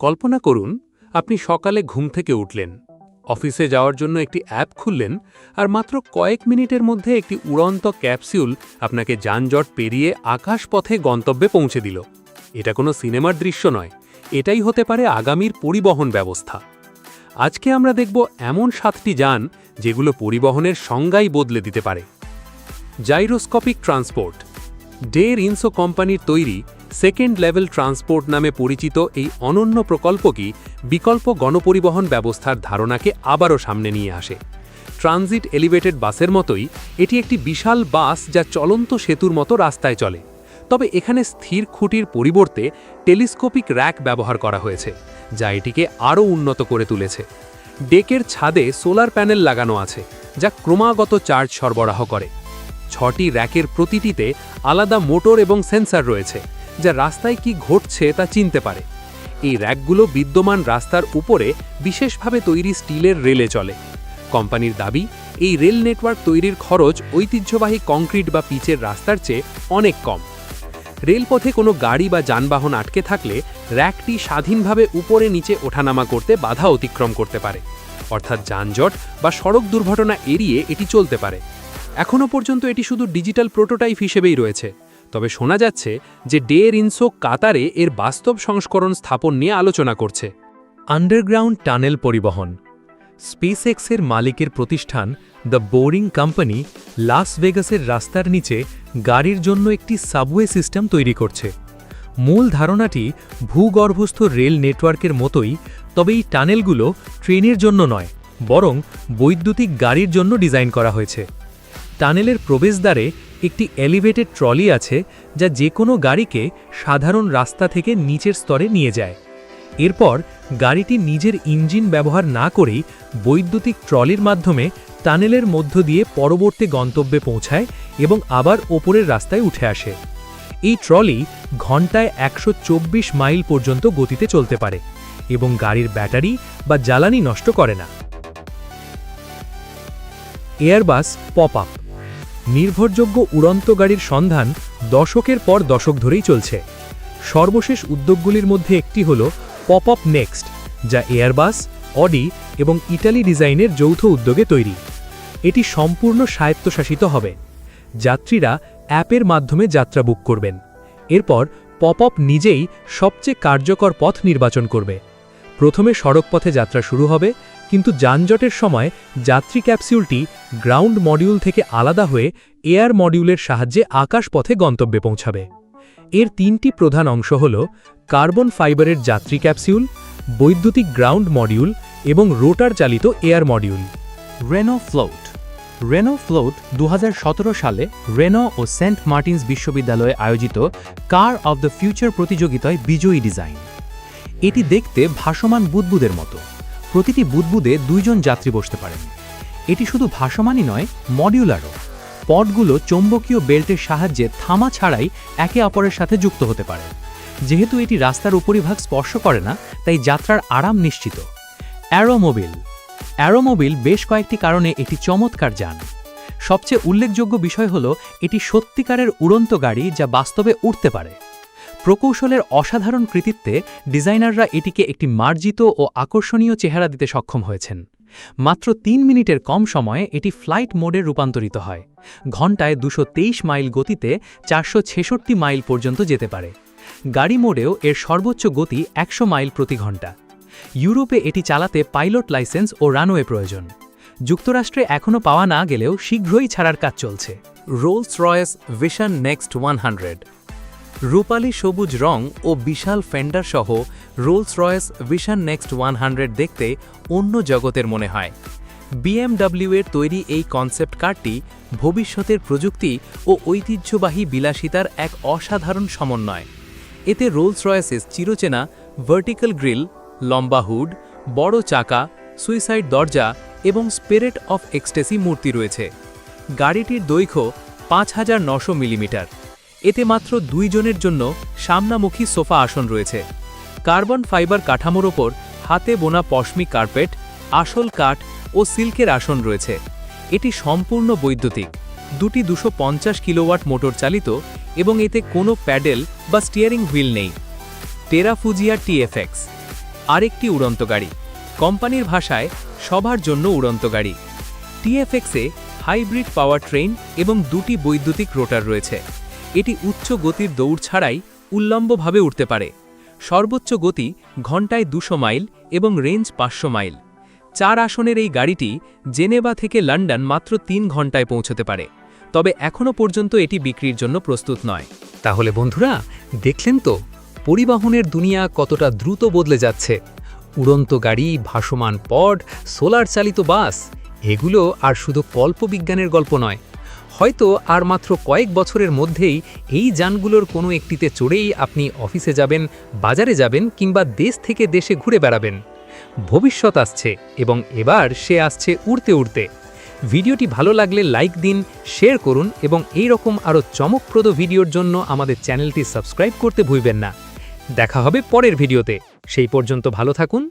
কল্পনা করুন আপনি সকালে ঘুম থেকে উঠলেন, অফিসে যাওয়ার জন্য একটি অ্যাপ খুললেন, আর মাত্র কয়েক মিনিটের মধ্যে একটি উড়ন্ত ক্যাপসিউল আপনাকে যানজট পেরিয়ে আকাশপথে গন্তব্যে পৌঁছে দিল। এটা কোনো সিনেমার দৃশ্য নয়, এটাই হতে পারে আগামীর পরিবহন ব্যবস্থা। আজকে আমরা দেখব এমন 7টি যান যেগুলো পরিবহনের সংজ্ঞাই বদলে দিতে পারে। Gyroscopic transport. ডের ইনসো কোম্পানির তৈরি সেকেন্ড লেভেল ট্রান্সপোর্ট নামে পরিচিত এই অনন্য প্রকল্পটি বিকল্প গণপরিবহন ব্যবস্থার ধারণাকে আবারও সামনে নিয়ে আসে। ট্রানজিট এলিভেটেড বাসের মতোই এটি একটি বিশাল বাস যা চলন্ত সেতুর মতো রাস্তায় চলে, তবে এখানে স্থির খুঁটির পরিবর্তে টেলিস্কোপিক র্যাক ব্যবহার করা হয়েছে, যা এটিকে আরও উন্নত করে তুলেছে। ডেকের ছাদে সোলার প্যানেল লাগানো আছে, যা ক্রমাগত চার্জ সরবরাহ করে। 6টি র্যাকের প্রতিটিতে আলাদা মোটর এবং সেন্সর রয়েছে, যা রাস্তায় কি ঘটছে তা চিনতে পারে। এই র্যাকগুলো বিদ্যমান রাস্তার উপরে বিশেষভাবে তৈরি স্টিলের রেলে চলে। কোম্পানির দাবি, এই রেল নেটওয়ার্ক তৈরির খরচ ঐতিহ্যবাহী কংক্রিট বা পিচের রাস্তার চেয়ে অনেক কম। রেলপথে কোনো গাড়ি বা যানবাহন আটকে থাকলে র্যাকটি স্বাধীনভাবে উপরে নিচে ওঠানামা করতে বাধা অতিক্রম করতে পারে, অর্থাৎ যানজট বা সড়ক দুর্ঘটনা এড়িয়ে এটি চলতে পারে। এখনও পর্যন্ত এটি শুধু ডিজিটাল প্রোটোটাইপ হিসেবেই রয়েছে, তবে শোনা যাচ্ছে যে ডের ইনসো কাতারে এর বাস্তব সংস্করণ স্থাপন নিয়ে আলোচনা করছে। আন্ডারগ্রাউন্ড টানেল পরিবহন। স্পেসএক্সের মালিকের প্রতিষ্ঠান দ্য বোরিং কোম্পানি লাস ভেগাসের রাস্তার নিচে গাড়ির জন্য একটি সাবওয়ে সিস্টেম তৈরি করছে। মূল ধারণাটি ভূগর্ভস্থ রেল নেটওয়ার্কের মতোই, তবে এই টানেলগুলো ট্রেনের জন্য নয়, বরং বৈদ্যুতিক গাড়ির জন্য ডিজাইন করা হয়েছে। টানেলের প্রবেশদ্বারে একটি এলিভেটেড ট্রলি আছে, যা যে কোনো গাড়িকে সাধারণ রাস্তা থেকে নিচের স্তরে নিয়ে যায়। এরপর গাড়িটি নিজের ইঞ্জিন ব্যবহার না করেই বৈদ্যুতিক ট্রলির মাধ্যমে টানেলের মধ্য দিয়ে পরবর্তী গন্তব্যে পৌঁছায় এবং আবার ওপরের রাস্তায় উঠে আসে। এই ট্রলি ঘন্টায় 124 মাইল পর্যন্ত গতিতে চলতে পারে এবং গাড়ির ব্যাটারি বা জ্বালানি নষ্ট করে না। Airbus pop up. নির্ভরযোগ্য উড়ন্ত গাড়ির সন্ধান দশকের পর দশক ধরেই চলছে। সর্বশেষ উদ্যোগগুলির মধ্যে একটি হল পপ আপ নেক্সট, যা এয়ারবাস, অডি এবং ইটালি ডিজাইনের যৌথ উদ্যোগে তৈরি। এটি সম্পূর্ণ স্বায়ত্তশাসিত হবে। যাত্রীরা অ্যাপের মাধ্যমে যাত্রা বুক করবেন। এরপর পপ আপ নিজেই সবচেয়ে কার্যকর পথ নির্বাচন করবে। প্রথমে সড়কপথে যাত্রা শুরু হবে, কিন্তু যানজটের সময় যাত্রী ক্যাপসিউলটি গ্রাউন্ড মডিউল থেকে আলাদা হয়ে এয়ার মডিউলের সাহায্যে আকাশপথে গন্তব্যে পৌঁছাবে। এর 3টি প্রধান অংশ হল কার্বন ফাইবারের যাত্রী ক্যাপসিউল, বৈদ্যুতিক গ্রাউন্ড মডিউল এবং রোটার চালিত air module. Renault float. Renault float 2017 সালে রেনো ও সেন্ট মার্টিনস বিশ্ববিদ্যালয়ে আয়োজিত কার অব দ্য ফিউচার প্রতিযোগিতায় বিজয়ী ডিজাইন। এটি দেখতে ভাসমান বুদবুদের মতো। প্রতিটি বুদবুদে 2 জন যাত্রী বসতে পারেন। এটি শুধু ভাসমানই নয়, মডিউলারও। পডগুলো চৌম্বকীয় বেল্টের সাহায্যে থামা ছাড়াই একে অপরের সাথে যুক্ত হতে পারে। যেহেতু এটি রাস্তার উপরিভাগ স্পর্শ করে না, তাই যাত্রার আরাম নিশ্চিত। অ্যারোমোবিল। অ্যারোমোবিল বেশ কয়েকটি কারণে একটি চমৎকার যান। সবচেয়ে উল্লেখযোগ্য বিষয় হল এটি সত্যিকারের উড়ন্ত গাড়ি, যা বাস্তবে উড়তে পারে। প্রকৌশলের অসাধারণ কৃতিত্বে ডিজাইনাররা এটিকে একটি মার্জিত ও আকর্ষণীয় চেহারা দিতে সক্ষম হয়েছেন। মাত্র 3 মিনিটের কম সময়ে এটি ফ্লাইট মোডে রূপান্তরিত হয়। ঘণ্টায় 223 মাইল গতিতে 466 মাইল পর্যন্ত যেতে পারে। গাড়ি মোডেও এর সর্বোচ্চ গতি 100 মাইল প্রতি ঘন্টা। ইউরোপে এটি চালাতে পাইলট লাইসেন্স ও রানওয়ে প্রয়োজন। যুক্তরাষ্ট্রে এখনও পাওয়া না গেলেও শীঘ্রই ছাড়ার কাজ চলছে। Rolls Royce vision next 100। রূপালী সবুজ রং ও বিশাল ফেন্ডার সহ রোলস রয়েস ভিশন নেক্সট 100 দেখতে অন্য জগতের মনে হয়। BMW এর তৈরি এই কনসেপ্ট কারটি ভবিষ্যতের প্রযুক্তি ও ঐতিহ্যবাহী বিলাসিতার এক অসাধারণ সমন্বয়। এতে রোলস রয়েসের চিরচেনা ভার্টিক্যাল গ্রিল, লম্বা হুড, বড় চাকা, সুইসাইড দরজা এবং স্পিরিট অফ এক্সটেসি মূর্তি রয়েছে। গাড়িটির দৈর্ঘ্য 5900 মিলিমিটার। এতে মাত্র 2 জনের জন্য সামনামুখী সোফা আসন রয়েছে। কার্বন ফাইবার কাঠামোর ওপর হাতে বোনা পশমি কার্পেট, আসল কাঠ ও সিল্কের আসন রয়েছে। এটি সম্পূর্ণ বৈদ্যুতিক, 2টি 250 কিলোওয়াট মোটর চালিত এবং এতে কোনো প্যাডেল বা স্টিয়ারিং হুইল নেই। টেরাফুজিয়া TFX। আরেকটি উড়ন্ত গাড়ি, কোম্পানির ভাষায় সবার জন্য উড়ন্ত গাড়ি। টিএফএক্সে হাইব্রিড পাওয়ার ট্রেন এবং 2টি বৈদ্যুতিক রোটার রয়েছে। এটি উচ্চ গতির দৌড় ছাড়াই উল্লম্বভাবে উঠতে পারে। সর্বোচ্চ গতি ঘন্টায় 200 মাইল এবং রেঞ্জ 500 মাইল। 4 আসনের এই গাড়িটি জেনেভা থেকে লন্ডন মাত্র 3 ঘন্টায় পৌঁছতে পারে, তবে এখনও পর্যন্ত এটি বিক্রির জন্য প্রস্তুত নয়। তাহলে বন্ধুরা, দেখলেন তো পরিবহনের দুনিয়া কতটা দ্রুত বদলে যাচ্ছে। উড়ন্ত গাড়ি, ভাসমান পড, সোলার চালিত বাস, এগুলো আর শুধু কল্পবিজ্ঞানের গল্প নয়। হয়তো আর মাত্র কয়েক বছরের মধ্যেই এই যানগুলোর কোনো একটিতে চড়েই আপনি অফিসে যাবেন, বাজারে যাবেন কিংবা দেশ থেকে দেশে ঘুরে বেড়াবেন। ভবিষ্যৎ আসছে এবং এবার সে আসছে উড়তে উড়তে। ভিডিওটি ভালো লাগলে লাইক দিন, শেয়ার করুন এবং এই রকম আরও চমকপ্রদ ভিডিওর জন্য আমাদের চ্যানেলটি সাবস্ক্রাইব করতে ভুলবেন না। দেখা হবে পরের ভিডিওতে। সেই পর্যন্ত ভালো থাকুন,